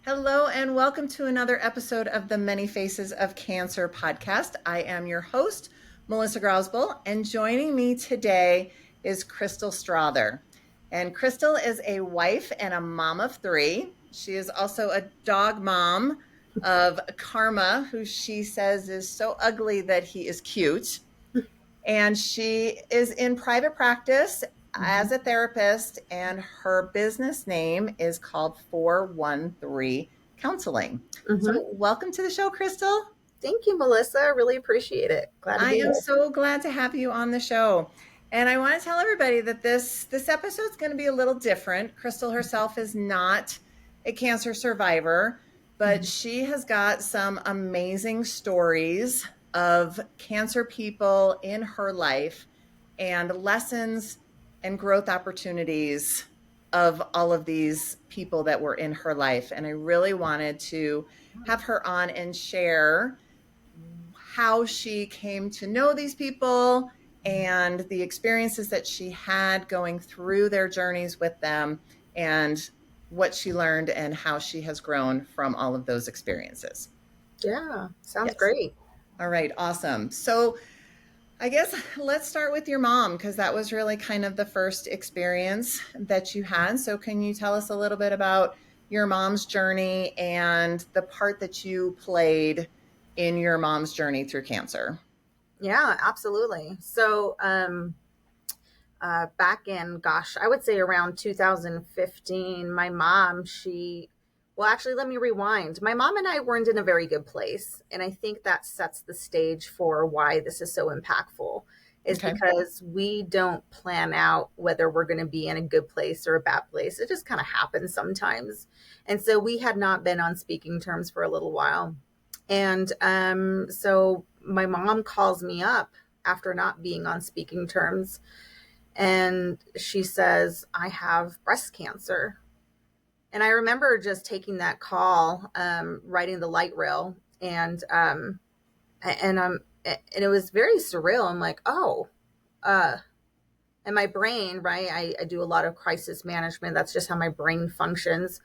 Hello, and welcome to another episode of the Many Faces of Cancer podcast. I am your host, Melissa Grosbull, and joining me today is Kristel Strother. And Kristel is a wife and a mom of three. She is also a dog mom of Karma, who she says is so ugly that he is cute. And she is in private practice as a therapist, and her business name is called 413 Counseling. So, Mm-hmm. welcome to the show, Kristel. Thank you, Melissa. I really appreciate it. Glad to I be am here. so glad to have you on the show. And I want to tell everybody that this episode is going to be a little different. Kristel herself is not a cancer survivor, but she has got some amazing stories of cancer people in her life and lessons and growth opportunities of all of these people that were in her life. And I really wanted to have her on and share how she came to know these people and the experiences that she had going through their journeys with them, and what she learned and how she has grown from all of those experiences. Yeah, sounds Yes. great. All right, awesome. So I guess let's start with your mom, because that was really kind of the first experience that you had. So can you tell us a little bit about your mom's journey and the part that you played in your mom's journey through cancer? Yeah, absolutely. So, back in, I would say around 2015, my mom, well, actually, let me rewind. My mom and I weren't in a very good place. And I think that sets the stage for why this is so impactful, is Okay. because we don't plan out whether we're going to be in a good place or a bad place. It just kind of happens sometimes. And so we had not been on speaking terms for a little while. And so my mom calls me up after not being on speaking terms, and she says, I have breast cancer. And I remember just taking that call, riding the light rail, and it was very surreal. I'm like, oh, and my brain, right? I do a lot of crisis management. That's just how my brain functions.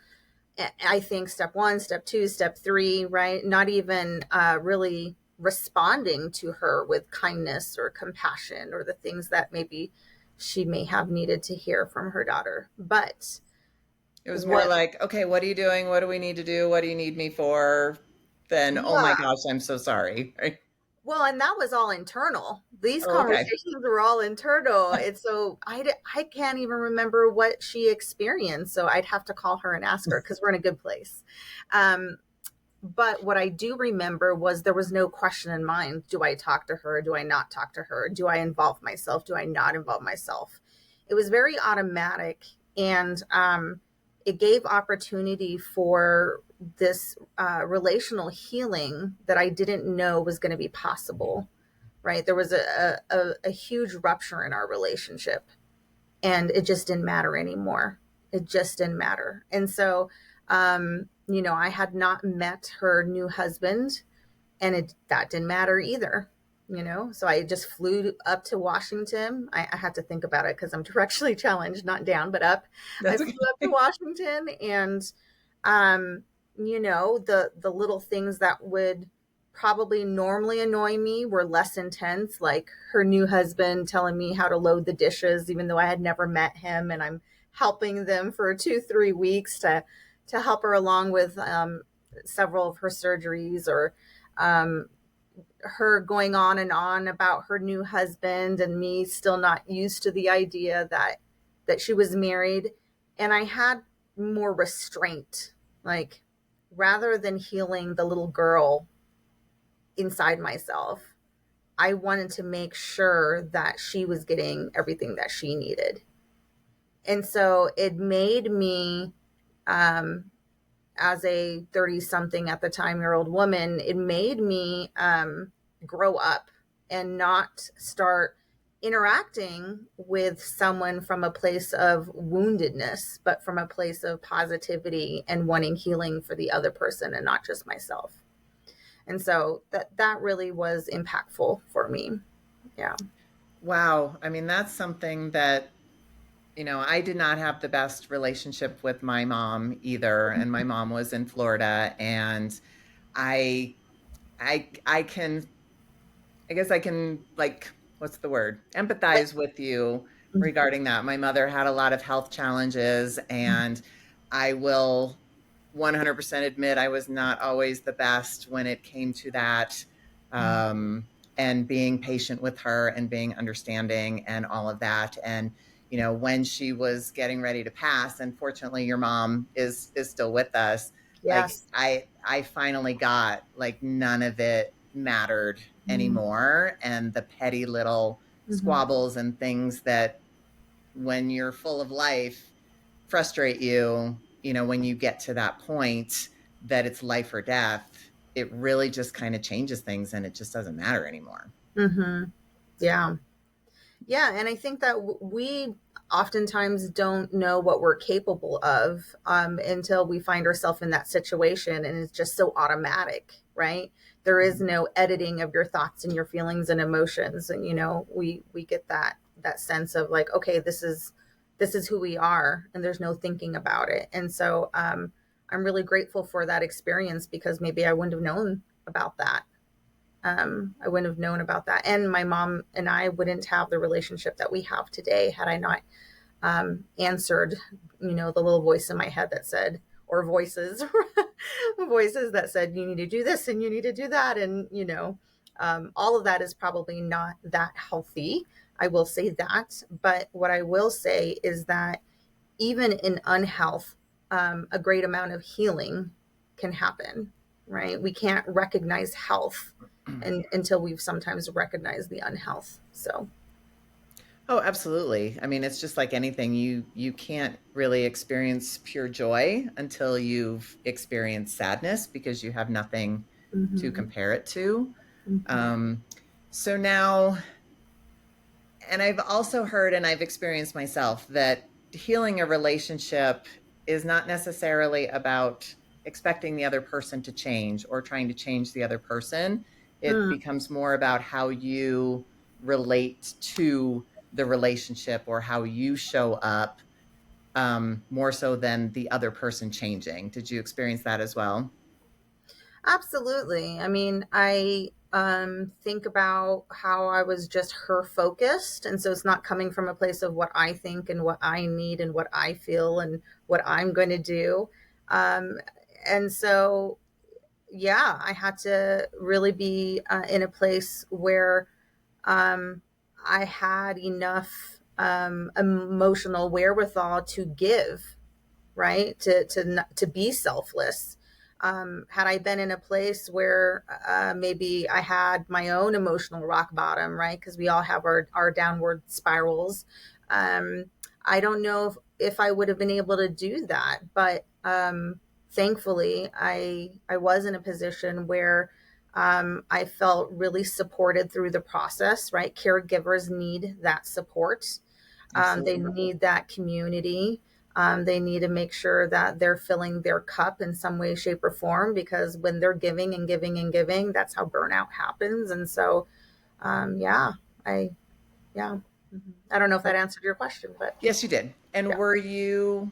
I think step one, step two, step three, right? Not even really responding to her with kindness or compassion or the things that maybe she may have needed to hear from her daughter. But It was more what, like, okay, what are you doing? What do we need to do? What do you need me for? Then, oh my yeah, gosh, I'm so sorry. Right? well, and that was all internal. These Oh, okay. conversations were all internal. And so I can't even remember what she experienced. So I'd have to call her and ask her because we're in a good place. Um, But what I do remember was there was no question in mind. Do I talk to her? Do I not talk to her? Do I involve myself? Do I not involve myself? It was very automatic. And it gave opportunity for this relational healing that I didn't know was going to be possible, right? There was a huge rupture in our relationship, and it just didn't matter anymore. It just didn't matter. And so, I had not met her new husband, and that didn't matter either. So I just flew up to Washington. I had to think about it because I'm directionally challenged, not down, but up. I That's flew okay. up to Washington, and the little things that would probably normally annoy me were less intense, like her new husband telling me how to load the dishes, even though I had never met him, and I'm helping them for 2-3 weeks to help her along with several of her surgeries, or um, her going on and on about her new husband, and me still not used to the idea that she was married. And I had more restraint, like, rather than healing the little girl inside myself, I wanted to make sure that she was getting everything that she needed. And so it made me, as a 30 something at the time year old woman, it made me grow up and not start interacting with someone from a place of woundedness, but from a place of positivity and wanting healing for the other person and not just myself. And so that really was impactful for me. Yeah. Wow. I mean, that's something that I did not have the best relationship with my mom either, and my mom was in Florida, and I I can I guess I can, like, what's the word? Empathize with you regarding that. My mother had a lot of health challenges, and I will 100% admit I was not always the best when it came to that. And being patient with her and being understanding and all of that. And, when she was getting ready to pass, and fortunately your mom is still with us, like Yes. I finally got, like, none of it mattered anymore, and the petty little Mm-hmm. squabbles and things that, when you're full of life, frustrate you, when you get to that point that it's life or death, it really just kind of changes things, and it just doesn't matter anymore. Mm-hmm. Yeah. Yeah, and I think that we oftentimes don't know what we're capable of until we find ourselves in that situation, and it's just so automatic, right? There is Mhm. no editing of your thoughts and your feelings and emotions, and we get that sense of like, okay, this is who we are, and there's no thinking about it. And so I'm really grateful for that experience, because maybe I wouldn't have known about that. I wouldn't have known about that. And my mom and I wouldn't have the relationship that we have today had I not answered, the little voice in my head that said, or voices, voices that said, you need to do this and you need to do that. And, all of that is probably not that healthy. I will say that. But what I will say is that even in unhealth, a great amount of healing can happen, right? We can't recognize health until we've sometimes recognized the unhealth. So, Oh, absolutely. I mean, it's just like anything. You can't really experience pure joy until you've experienced sadness, because you have nothing to mm-hmm, compare it to. mm-hmm, Um, so now, and I've also heard, and I've experienced myself, that healing a relationship is not necessarily about expecting the other person to change or trying to change the other person. It mm, becomes more about how you relate to the relationship, or how you show up, more so than the other person changing. Did you experience that as well? absolutely. I mean, I think about how I was just her focused. And so it's not coming from a place of what I think and what I need and what I feel and what I'm going to do. Um, and so yeah, I had to really be in a place where um, I had enough emotional wherewithal to give, right? To be selfless. Had I been in a place where maybe I had my own emotional rock bottom, right? Because we all have our downward spirals. Um, I don't know if I would have been able to do that, but thankfully, I was in a position where I felt really supported through the process, right? Caregivers need that support. They Absolutely. need that community. They need to make sure that they're filling their cup in some way, shape, or form, because when they're giving and giving and giving, that's how burnout happens. And so, yeah, I, yeah, I don't know if that answered your question, but Yes, you did. And yeah, were you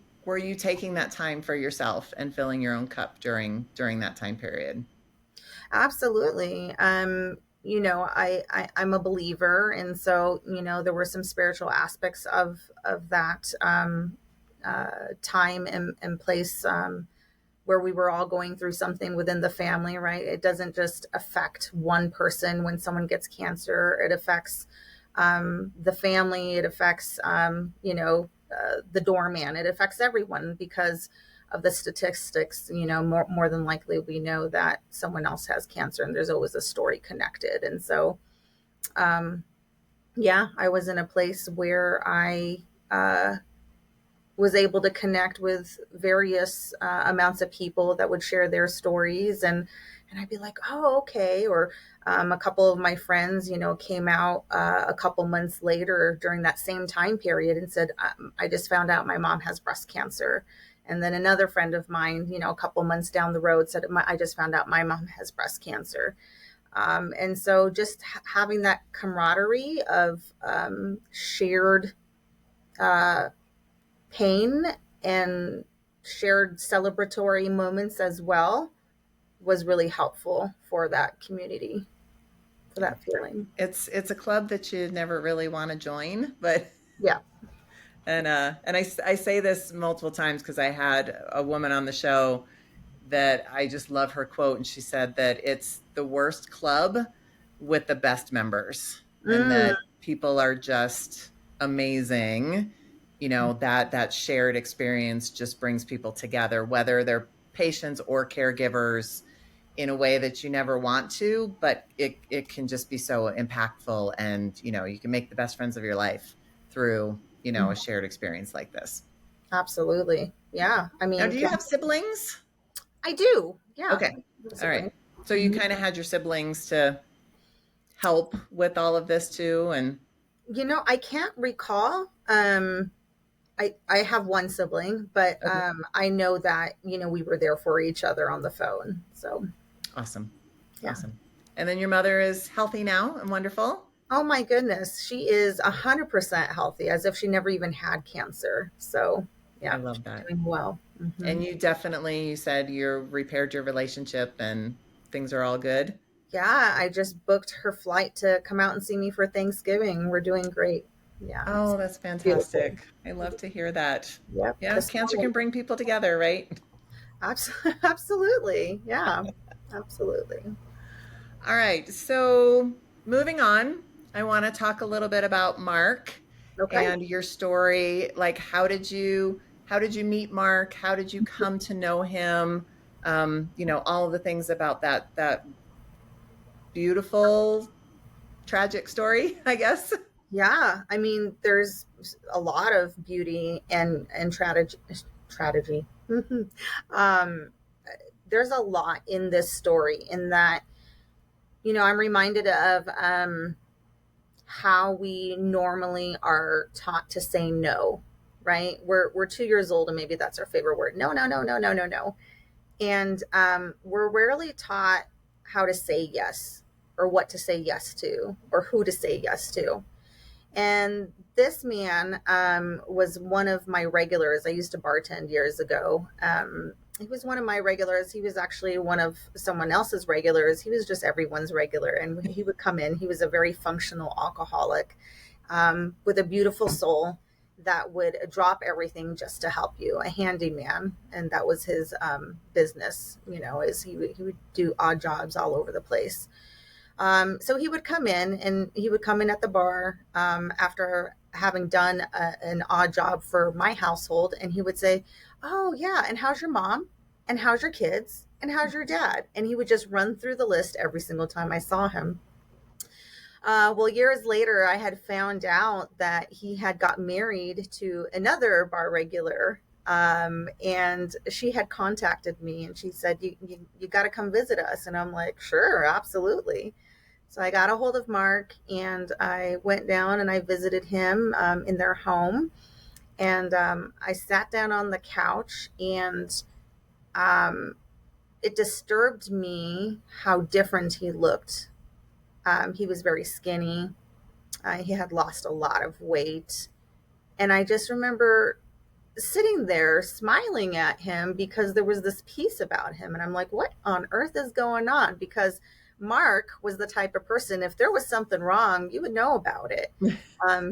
taking that time for yourself and filling your own cup during that time period? absolutely. I'm a believer, and so there were some spiritual aspects of that time and place. Where we were all going through something within the family, right? It doesn't just affect one person when someone gets cancer. It affects the family. It affects, the doorman. It affects everyone because of the statistics. More than likely, we know that someone else has cancer, and there's always a story connected. And so, um, yeah, I was in a place where I was able to connect with various amounts of people that would share their stories, and I'd be like, oh, okay. Or a couple of my friends, came out a couple months later during that same time period and said, I just found out my mom has breast cancer. And then another friend of mine, a couple months down the road said, I just found out my mom has breast cancer. And so just having that camaraderie of shared pain and shared celebratory moments as well was really helpful for that community, for that feeling. It's a club that you never really want to join, but Yeah. I say this multiple times because I had a woman on the show that I just love her quote, and she said that it's the worst club with the best members, and Mm, that people are just amazing. That shared experience just brings people together, whether they're patients or caregivers, in a way that you never want to, but it can just be so impactful, and you can make the best friends of your life through a shared experience like this. absolutely. Yeah. I Now, mean, do you have siblings? I do. Yeah. Okay. All right. Sibling. So you kind of had your siblings to help with all of this too, and I can't recall. I have one sibling, but okay. I know that, we were there for each other on the phone. So, Awesome. yeah. Awesome. And then your mother is healthy now and wonderful. Oh my goodness. She is 100% healthy, as if she never even had cancer. So, I yeah, love she's that. doing well. And you said you repaired your relationship and things are all good. Yeah, I just booked her flight to come out and see me for Thanksgiving. We're doing great. Yeah, it's Oh, that's beautiful. fantastic. I love to hear that. Yep, Yeah, this cancer morning. can bring people together, right? Absolutely. Yeah, absolutely. All right. So, moving on, I want to talk a little bit about Mark Okay. and your story. Like, how did you meet Mark? How did you come to know him? All of the things about that beautiful, tragic story, I guess. Yeah, I mean, there's a lot of beauty and tragedy. um, there's a lot in this story, in that, I'm reminded of how we normally are taught to say no, right? We're 2 years old, and maybe that's our favorite word. No, no, no, no, no, no, no. And we're rarely taught how to say yes, or what to say yes to, or who to say yes to. And this man was one of my regulars. I used to bartend years ago. He was one of my regulars. He was actually one of someone else's regulars. He was just everyone's regular. And he would come in. He was a very functional alcoholic, with a beautiful soul that would drop everything just to help you, a handyman. And that was his business, is he would do odd jobs all over the place. So he would come in, and he would come in at the bar after having done an odd job for my household. And he would say, "Oh, yeah. And how's your mom? And how's your kids? And how's your dad?" And he would just run through the list every single time I saw him. Well, years later, I had found out that he had got married to another bar regular. And she had contacted me, and she said, you got to come visit us. And I'm like, sure, absolutely. So I got a hold of Mark, and I went down and I visited him in their home. And I sat down on the couch, and um, it disturbed me how different he looked. He was very skinny. He had lost a lot of weight. And I just remember sitting there smiling at him, because there was this peace about him. And I'm like, what on earth is going on? Because Mark was the type of person, if there was something wrong, you would know about it.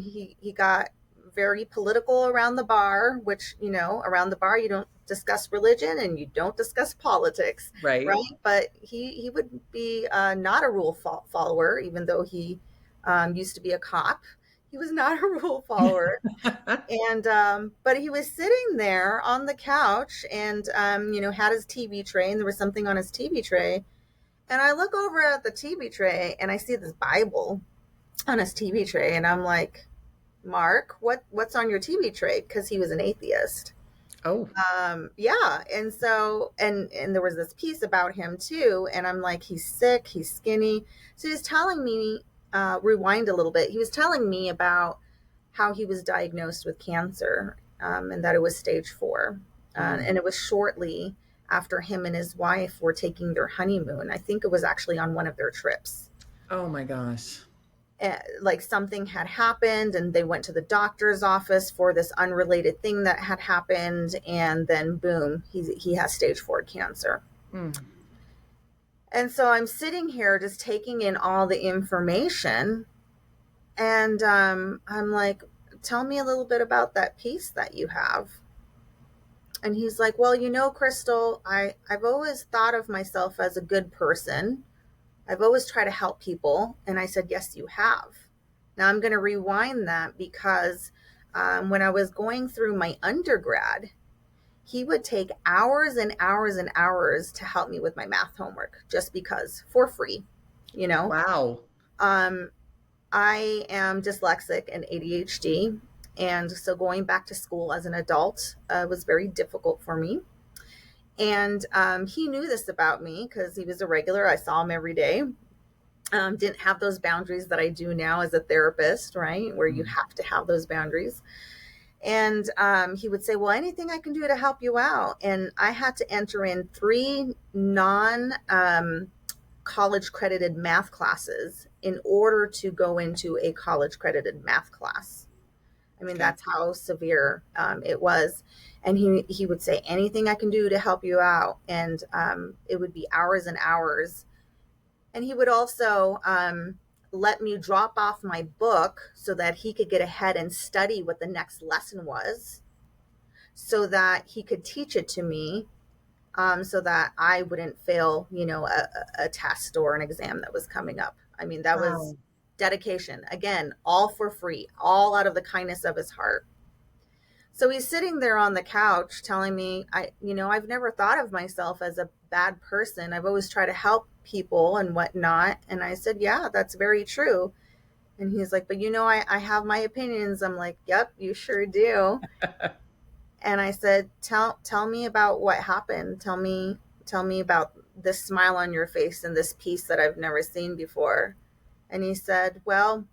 He got very political around the bar, which, around the bar, you don't discuss religion and you don't discuss politics, Right. right? But he would be not a rule follower, even though he used to be a cop. He was not a rule follower. And but he was sitting there on the couch, and had his TV tray, and there was something on his TV tray. And I look over at the TV tray, and I see this Bible on his TV tray, and I'm like, Mark, what's on your TV tray? Because he was an atheist. Oh, Yeah. And so, and there was this piece about him too. And I'm like, he's sick, he's skinny. So he's telling me, rewind a little bit. He was telling me about how he was diagnosed with cancer, and that it was stage 4. And it was shortly after him and his wife were taking their honeymoon. I think it was actually on one of their trips. oh my gosh. like something had happened and they went to the doctor's office for this unrelated thing that had happened, and then boom, he has stage 4 cancer. Mm. And so I'm sitting here just taking in all the information, and I'm like, tell me a little bit about that piece that you have. And he's like, well, Kristel, I've always thought of myself as a good person. I've always tried to help people. And I said, yes, you have. Now I'm going to rewind that because when I was going through my undergrad, he would take hours and hours and hours to help me with my math homework just because, for free, you know. Wow. Um, I am dyslexic and ADHD. And so going back to school as an adult was very difficult for me. And he knew this about me because he was a regular. I saw him every day. Didn't have those boundaries that I do now as a therapist, right? Where you have to have those boundaries. And he would say, well, anything I can do to help you out. And I had to enter in 3 non college credited math classes in order to go into a college credited math class. I mean, Okay. that's how severe it was. And he would say, anything I can do to help you out. And it would be hours and hours. And he would also let me drop off my book so that he could get ahead and study what the next lesson was so that he could teach it to me, so that I wouldn't fail, a test or an exam that was coming up. I mean, that was Wow. dedication. Again, all for free, all out of the kindness of his heart. So he's sitting there on the couch telling me, I've never thought of myself as a bad person. I've always tried to help people and whatnot. And I said, yeah, that's very true. And he's like, but I have my opinions. I'm like, yep, you sure do. And I said, tell me about what happened. Tell me about this smile on your face and this peace that I've never seen before. And he said, well,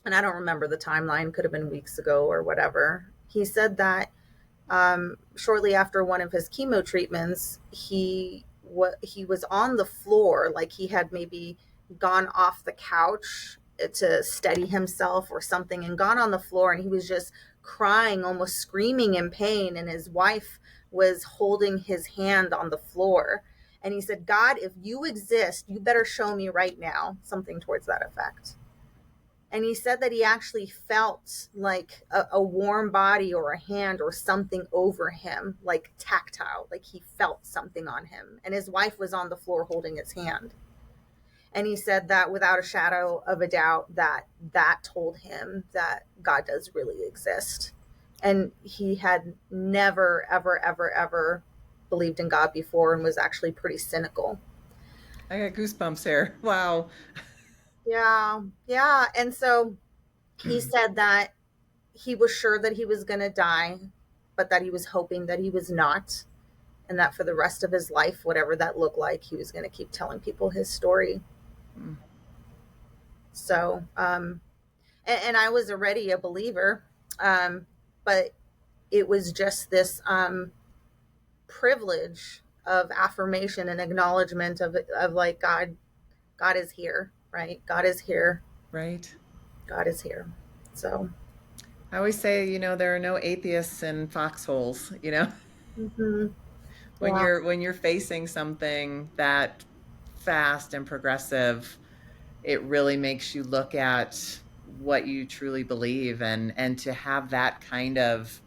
and I don't remember the timeline, could have been weeks ago or whatever. He said that shortly after one of his chemo treatments, he was on the floor, like he had maybe gone off the couch to steady himself or something and gone on the floor, and he was just crying, almost screaming in pain, and his wife was holding his hand on the floor. And he said, God, if you exist, you better show me right now, something towards that effect. And he said that he actually felt like a warm body or a hand or something over him, like tactile, like he felt something on him. And his wife was on the floor holding his hand. And he said that without a shadow of a doubt, that told him that God does really exist. And he had never, ever, ever, ever believed in God before and was actually pretty cynical. I got goosebumps here. Wow. Yeah. Yeah. And so he said that he was sure that he was going to die, but that he was hoping that he was not. And that for the rest of his life, whatever that looked like, he was going to keep telling people his story. Mm. So, and I was already a believer, but it was just this privilege of affirmation and acknowledgement of like, God is here, right? God is here. Right. God is here. So, I always say, there are no atheists in foxholes, mm-hmm. when Yeah. you're facing something that fast and progressive, it really makes you look at what you truly believe, and to have that kind of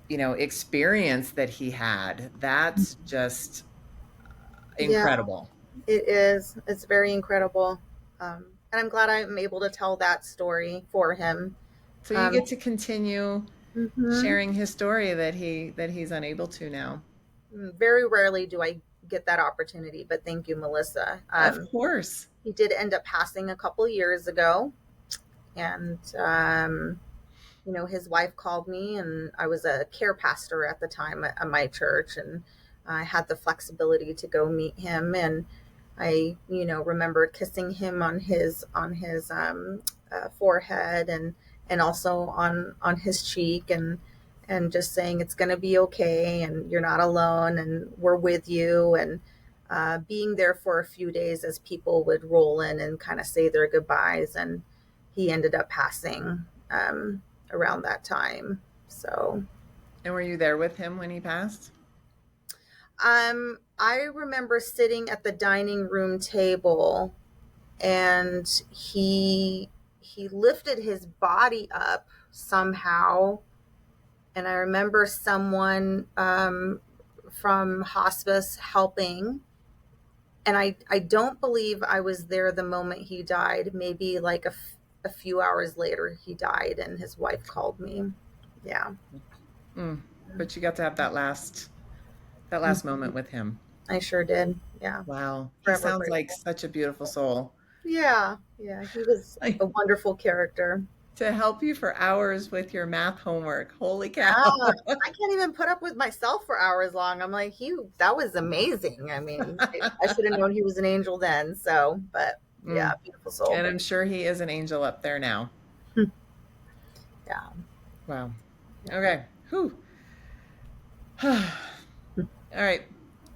experience that he had, that's just Yeah, incredible. it is. It's very incredible. And I'm glad I'm able to tell that story for him. So you Um, get to continue mhm. sharing his story that he's unable to now. Very rarely do I get that opportunity, but thank you, Melissa. Of course. He did end up passing a couple years ago, and his wife called me, and I was a care pastor at the time at my church, and I had the flexibility to go meet him, and I, remembered kissing him on his forehead, and also on his cheek, and just saying it's going to be okay, and you're not alone, and we're with you, and being there for a few days as people would roll in and kind of say their goodbyes. And he ended up passing around that time. So, And were you there with him when he passed? I remember sitting at the dining room table, and he lifted his body up somehow, and I remember someone from hospice helping. And I don't believe I was there the moment he died. Maybe like a few hours later, he died, and his wife called me. Yeah. Mm. But you got to have that last moment with him. I sure did. Yeah. Wow. He Forever sounds like grateful. such a beautiful soul. Yeah. Yeah. He was Like a wonderful character. to help you for hours with your math homework. Holy cow. Yeah. I can't even put up with myself for hours long. I'm like, that was amazing. I mean, I should have known he was an angel then. So, but yeah, Mm. beautiful soul. And I'm sure he is an angel up there now. Yeah. Wow. Yeah. Okay. Whew. All right.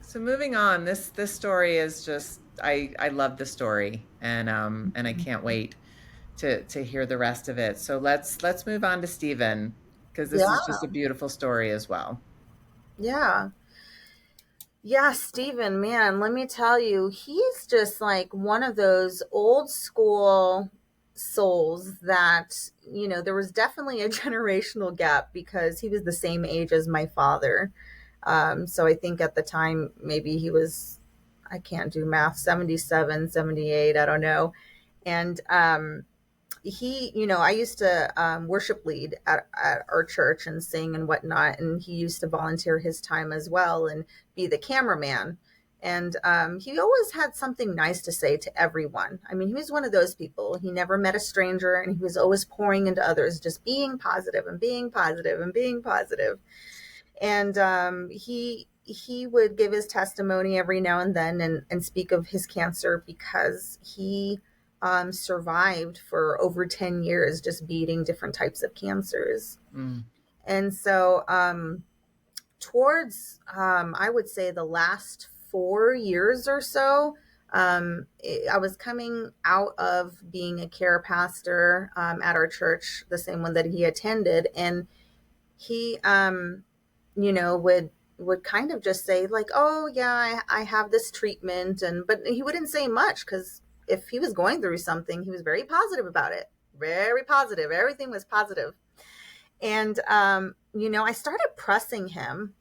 So moving on, this story is just I love the story and I can't wait to hear the rest of it. So let's move on to Stephen because this is Yeah. just a beautiful story as well. Yeah. Yeah, Steven, man, let me tell you, he's just like one of those old school souls that, there was definitely a generational gap because he was the same age as my father. So I think at the time, maybe he was, I can't do math, 77, 78, I don't know. And I used to worship lead at our church and sing and whatnot. And he used to volunteer his time as well and be the cameraman. And he always had something nice to say to everyone. I mean, he was one of those people. He never met a stranger, and he was always pouring into others, just being positive and being positive and being positive. And he would give his testimony every now and then and speak of his cancer because he survived for over 10 years just beating different types of cancers. Mm. And so towards I would say the last 4 years or so, I was coming out of being a care pastor at our church, the same one that he attended. And he would kind of just say like, oh yeah, I have this treatment. But he wouldn't say much because if he was going through something, he was very positive about it. Very positive. Everything was positive. And I started pressing him,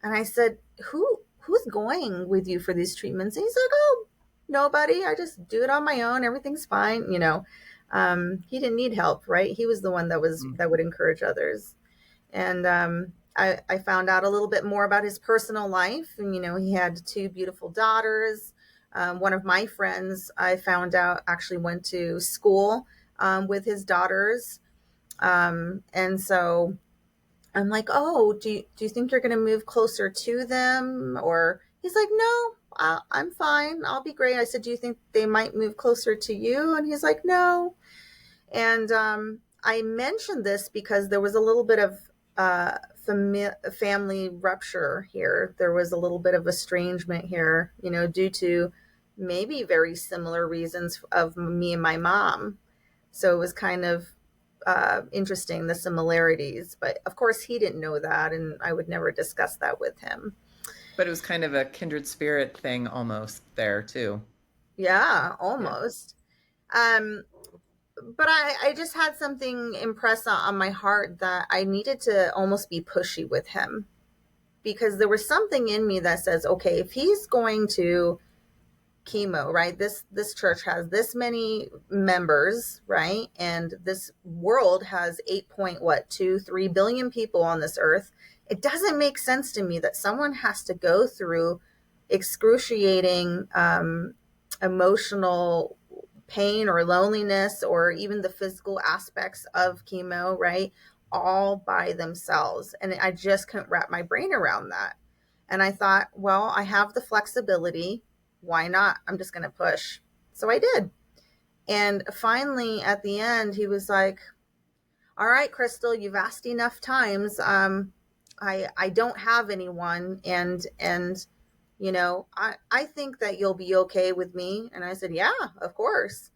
and I said, who's going with you for these treatments? And he's like, oh, nobody. I just do it on my own. Everything's fine. He didn't need help, right? He was the one Mm. that would encourage others. And I found out a little bit more about his personal life. And, he had two beautiful daughters. One of my friends, I found out, actually went to school with his daughters. And so I'm like, oh, do you think you're going to move closer to them? Or he's like, no, I'm fine. I'll be great. I said, do you think they might move closer to you? And he's like, no. And I mentioned this because there was a little bit of family rupture here. There was a little bit of estrangement here, due to maybe very similar reasons of me and my mom. So it was kind of interesting, the similarities. But of course, he didn't know that, and I would never discuss that with him. But it was kind of a kindred spirit thing almost there too. Yeah, Yeah. almost. Um, but I just had something impress on my heart that I needed to almost be pushy with him, because there was something in me that says, okay, if he's going to chemo, right? This church has this many members, right? And this world has 8.3 billion people on this earth. It doesn't make sense to me that someone has to go through excruciating emotional pain or loneliness, or even the physical aspects of chemo, right? All by themselves. And I just couldn't wrap my brain around that. And I thought, well, I have the flexibility. Why not? I'm just going to push. So I did. And finally, at the end, he was like, all right, Kristel, you've asked enough times. I don't have anyone. And I think that you'll be okay with me. And I said, yeah, of course.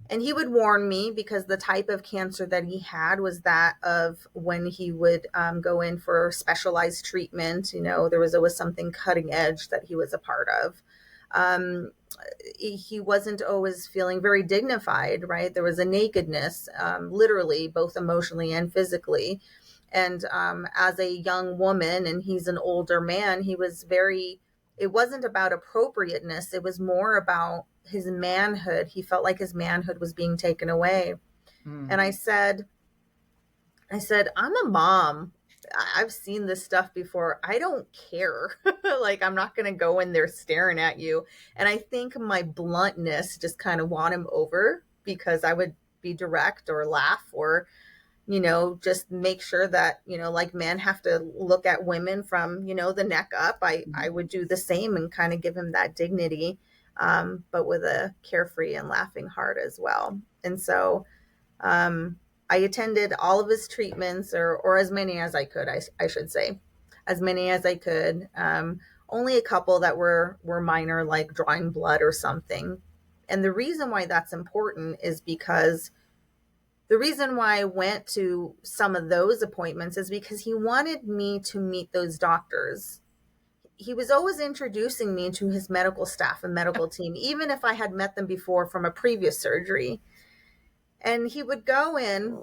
And he would warn me because the type of cancer that he had was that of when he would go in for specialized treatment. There was always something cutting edge that he was a part of. Um, he wasn't always feeling very dignified, right? There was a nakedness, literally, both emotionally and physically. And as a young woman, and he's an older man, it wasn't about appropriateness. It was more about his manhood. He felt like his manhood was being taken away. And I said, I'm a mom. I've seen this stuff before. I don't care. Like, I'm not going to go in there staring at you. And I think my bluntness just kind of won him over because I would be direct or laugh or, just make sure that, like men have to look at women from, the neck up. I would do the same and kind of give him that dignity, but with a carefree and laughing heart as well. And so, I attended all of his treatments, or as many as I could, I should say, as many as I could. Only a couple that were minor, like drawing blood or something. And the reason why that's important is because the reason why I went to some of those appointments is because he wanted me to meet those doctors. He was always introducing me to his medical staff and medical team, even if I had met them before from a previous surgery. And he would go in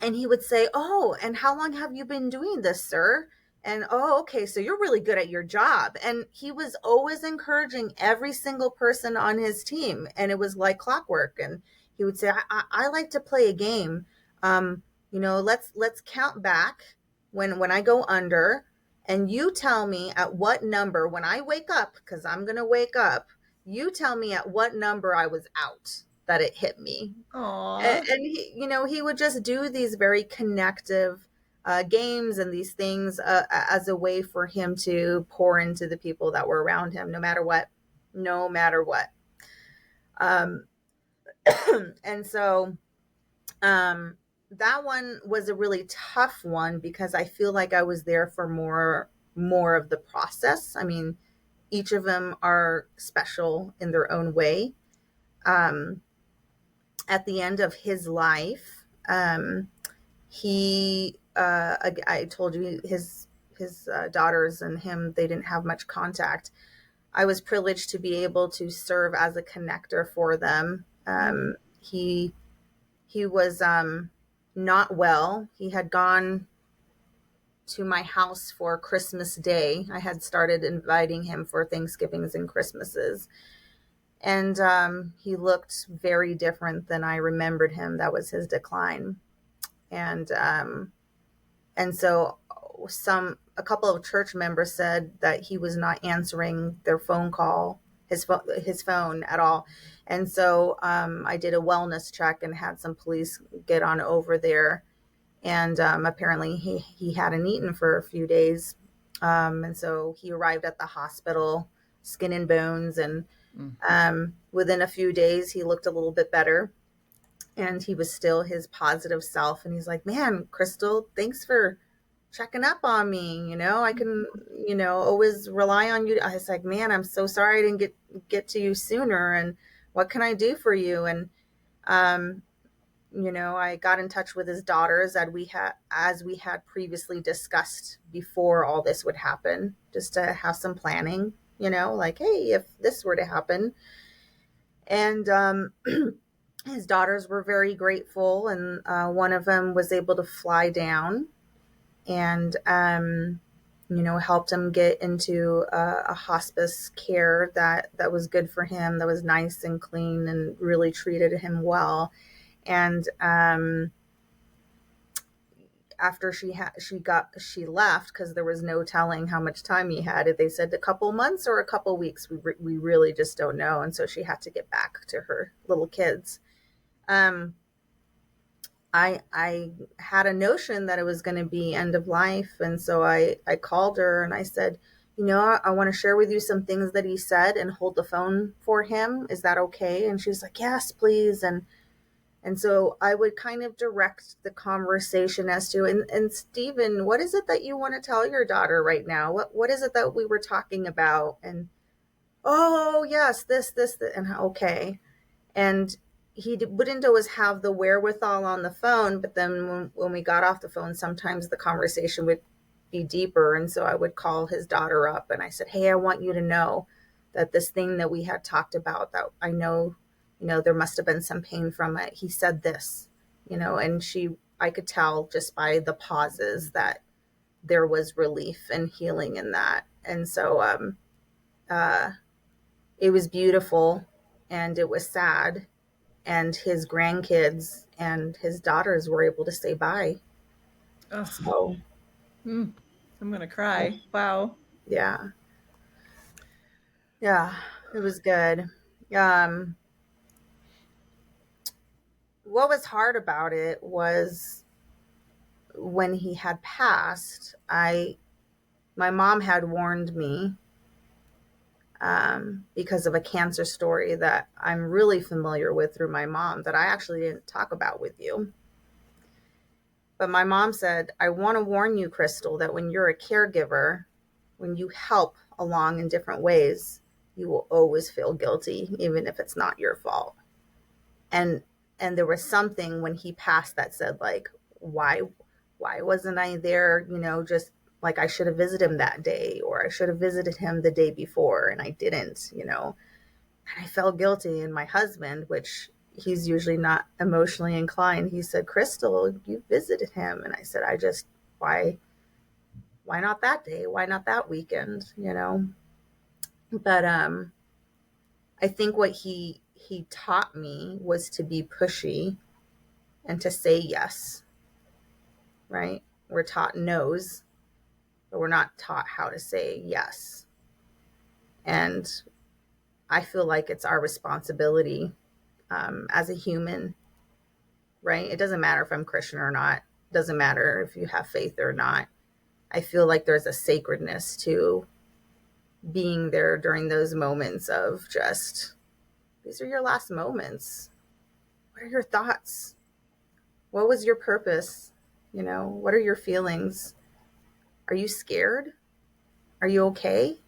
and he would say, "Oh, and how long have you been doing this, sir?" And, "Oh, okay, so you're really good at your job." And he was always encouraging every single person on his team. And it was like clockwork. And he would say, I like to play a game. Let's count back when I go under, and you tell me at what number when I wake up, because I'm going to wake up, you tell me at what number I was out, that it hit me. Aw. And he would just do these very connective games and these things as a way for him to pour into the people that were around him, no matter what. Um, and so that one was a really tough one because I feel like I was there for more of the process. I mean, each of them are special in their own way. Um, at the end of his life, I told you his daughters and him, they didn't have much contact. I was privileged to be able to serve as a connector for them. He was not well. He had gone to my house for Christmas Day. I had started inviting him for Thanksgivings and Christmases. And he looked very different than I remembered him. That was his decline. And so a couple of church members said that he was not answering their phone call, his phone at all. And so I did a wellness check and had some police get on over there. And apparently he hadn't eaten for a few days. And so he arrived at the hospital, skin and bones. And within a few days, he looked a little bit better. And he was still his positive self. And he's like, "Man, Kristel, thanks for checking up on me. I can, always rely on you." I was like, "Man, I'm so sorry I didn't get to you sooner. And what can I do for you?" And, I got in touch with his daughters as we had previously discussed before all this would happen, just to have some planning, like, hey, if this were to happen. And, his daughters were very grateful, and one of them was able to fly down and helped him get into a hospice care that was good for him, that was nice and clean and really treated him well. And after she left, because there was no telling how much time he had. They said a couple months or a couple weeks. We really just don't know. And so she had to get back to her little kids. I had a notion that it was going to be end of life. And so I called her and I said, I want to share with you some things that he said and hold the phone for him. Is that okay? And she's like, "Yes, please." And And so I would kind of direct the conversation as to, and Stephen, what is it that you want to tell your daughter right now? What is it that we were talking about? And oh yes, this, and okay. And he wouldn't always have the wherewithal on the phone, but then when we got off the phone, sometimes the conversation would be deeper. And so I would call his daughter up and I said, hey, I want you to know that this thing that we had talked about, that I know, there must have been some pain from it. He said this, and I could tell just by the pauses that there was relief and healing in that. And so uh, it was beautiful and it was sad, and his grandkids and his daughters were able to say bye. Oh, So I'm gonna cry. Wow. yeah, yeah, it was good. Um, what was hard about it was when he had passed. My mom had warned me, because of a cancer story that I'm really familiar with through my mom that I actually didn't talk about with you. But my mom said, I want to warn you, Kristel, that when you're a caregiver, when you help along in different ways, you will always feel guilty, even if it's not your fault. And there was something when he passed that said, like, why wasn't I there? Just like I should have visited him that day, or I should have visited him the day before, and I didn't. And I felt guilty. And my husband, which he's usually not emotionally inclined, he said, Kristel, you visited him. And I said, why not that day? Why not that weekend? But I think what he taught me was to be pushy and to say yes, right? We're taught no's, but we're not taught how to say yes. And I feel like it's our responsibility, as a human, right? It doesn't matter if I'm Christian or not. It doesn't matter if you have faith or not. I feel like there's a sacredness to being there during those moments of just, these are your last moments. What are your thoughts? What was your purpose? What are your feelings? Are you scared? Are you okay?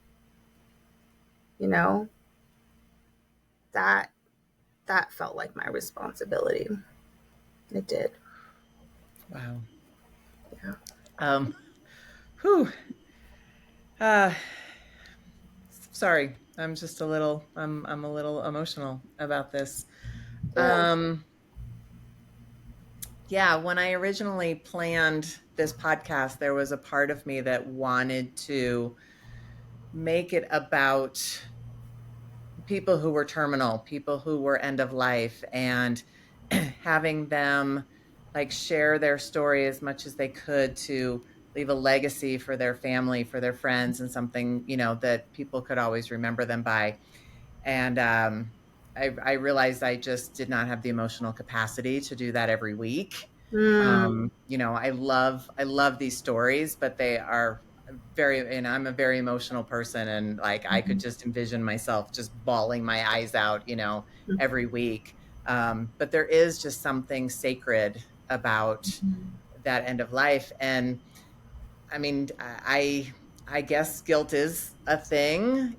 You know, that that felt like my responsibility. It did. Wow. Yeah. Um, whew. Uh, sorry. I'm a little emotional about this. Yeah. Um, yeah, when I originally planned this podcast, there was a part of me that wanted to make it about people who were terminal, people who were end of life, and having them like share their story as much as they could to leave a legacy for their family, for their friends, and something, that people could always remember them by. And I realized I just did not have the emotional capacity to do that every week. Mm. I love these stories, but they are and I'm a very emotional person, and like I could Mhm. just envision myself just bawling my eyes out, every week. But there is just something sacred about that end of life. And I mean, I guess guilt is a thing,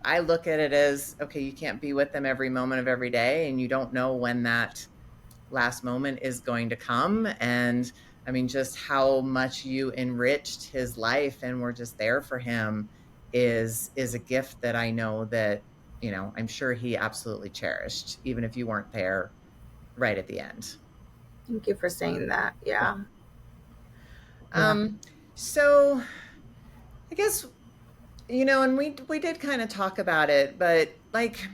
I look at it as, okay, you can't be with them every moment of every day, and you don't know when that last moment is going to come. And I mean, just how much you enriched his life and were just there for him is a gift that I know that, I'm sure he absolutely cherished, even if you weren't there right at the end. Thank you for saying that. Yeah. Yeah. Um, so I guess, and we did kind of talk about it, but like,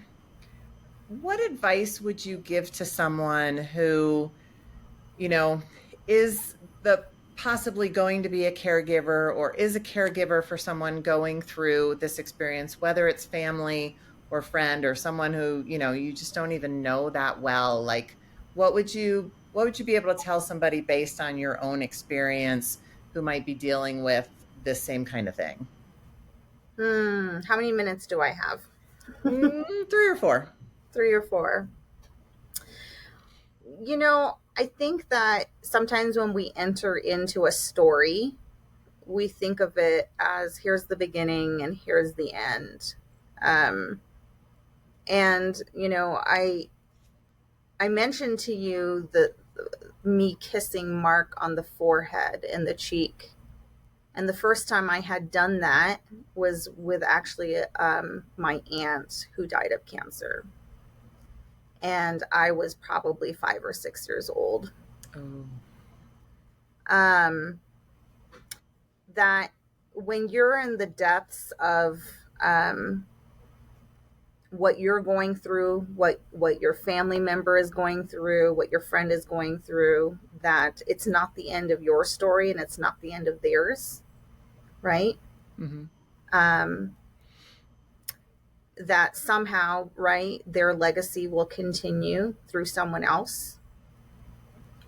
what advice would you give to someone who, you know, is the possibly going to be a caregiver or is a caregiver for someone going through this experience, whether it's family or friend or someone who, you just don't even know that well? Like, what would you be able to tell somebody based on your own experience who might be dealing with this same kind of thing? How many minutes do I have? 3 or 4. 3 or 4. I think that sometimes when we enter into a story, we think of it as here's the beginning and here's the end. Um, and I mentioned to you that me kissing Mark on the forehead and the cheek. And the first time I had done that was with actually my aunt who died of cancer. And I was probably 5 or 6 years old. Oh. Um, that when you're in the depths of um, what you're going through, what your family member is going through, what your friend is going through, that it's not the end of your story and it's not the end of theirs, right? Mm-hmm. Um, that somehow, right, their legacy will continue through someone else,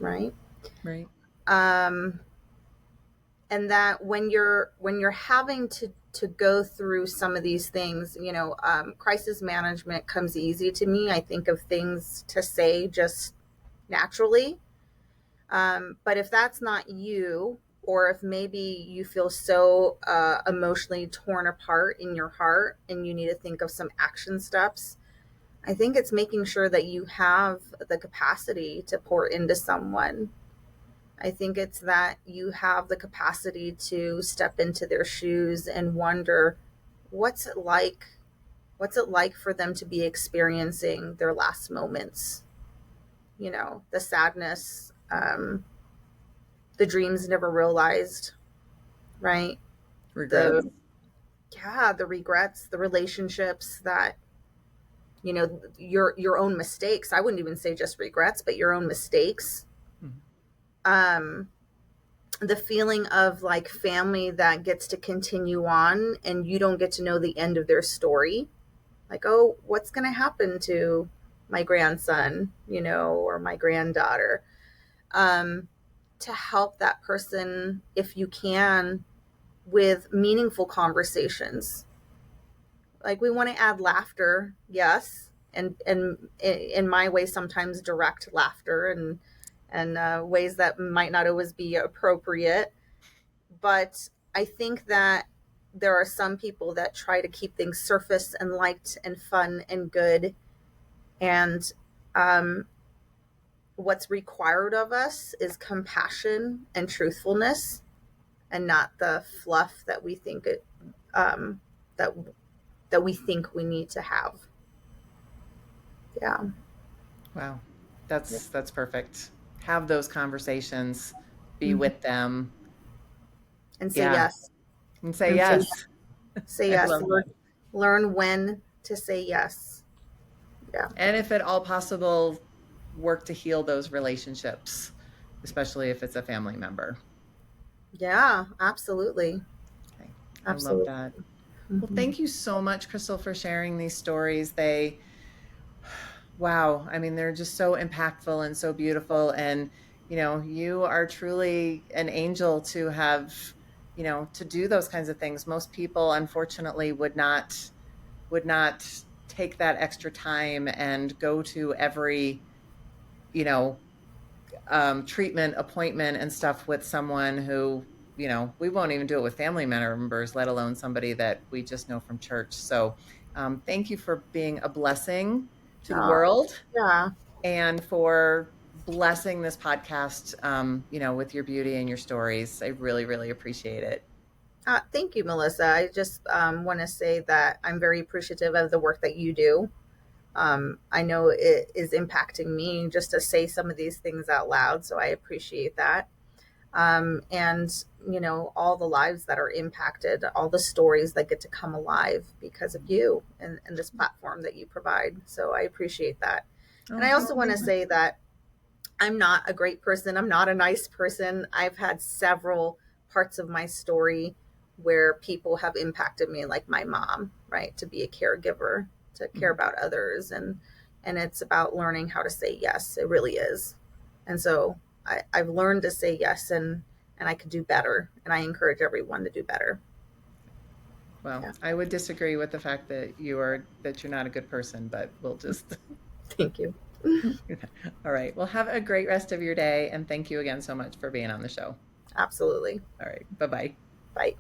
right? Right. Um, and that when you're having to go through some of these things, crisis management comes easy to me. I think of things to say just naturally. But if that's not you, or if maybe you feel so emotionally torn apart in your heart and you need to think of some action steps, I think it's making sure that you have the capacity to pour into someone. I think it's that you have the capacity to step into their shoes and wonder what's it like for them to be experiencing their last moments, the sadness, the dreams never realized, right? Regrets. The regrets, the relationships that, your own mistakes. I wouldn't even say just regrets, but your own mistakes. Mm-hmm. um the feeling of like family that gets to continue on and you don't get to know the end of their story, like, oh, what's going to happen to my grandson, or my granddaughter. um to help that person, if you can, with meaningful conversations. Like, we want to add laughter, yes, and in my way sometimes direct laughter, and ways that might not always be appropriate. But I think that there are some people that try to keep things surface and light and fun and good. And um, what's required of us is compassion and truthfulness, and not the fluff that we think it that that we think we need to have. Yeah. Wow. That's perfect. Have those conversations, be Mhm. with them. And say Yeah. yes. And say And say yes. say I yes. love that. Learn when to say yes. Yeah. And if at all possible, work to heal those relationships, especially if it's a family member. Yeah. Absolutely. Okay. I love Absolutely. that. Well, Mm-hmm. thank you so much, Kristel, for sharing these stories. Wow. I mean, they're just so impactful and so beautiful. And, you are truly an angel to have, to do those kinds of things. Most people, unfortunately, would not take that extra time and go to every, you know, treatment appointment and stuff with someone who, we won't even do it with family members, let alone somebody that we just know from church. So thank you for being a blessing to the Oh, world yeah. and for blessing this podcast, with your beauty and your stories. I really, really appreciate it. Thank you, Melissa. I just want to say that I'm very appreciative of the work that you do. I know it is impacting me just to say some of these things out loud, so I appreciate that. And all the lives that are impacted, all the stories that get to come alive because of you and this platform that you provide. So I appreciate that. And Oh, I thank also you want very to much. say that I'm not a great person. I'm not a nice person. I've had several parts of my story where people have impacted me, like my mom, right? To be a caregiver, to care Mhm. about others. And it's about learning how to say yes. It really is. And so I've learned to say yes, and I could do better. And I encourage everyone to do better. Well, Yeah. I would disagree with the fact that you're not a good person, but we'll just Thank you. All right. Well, have a great rest of your day. And thank you again so much for being on the show. Absolutely. All right. Bye bye. Bye.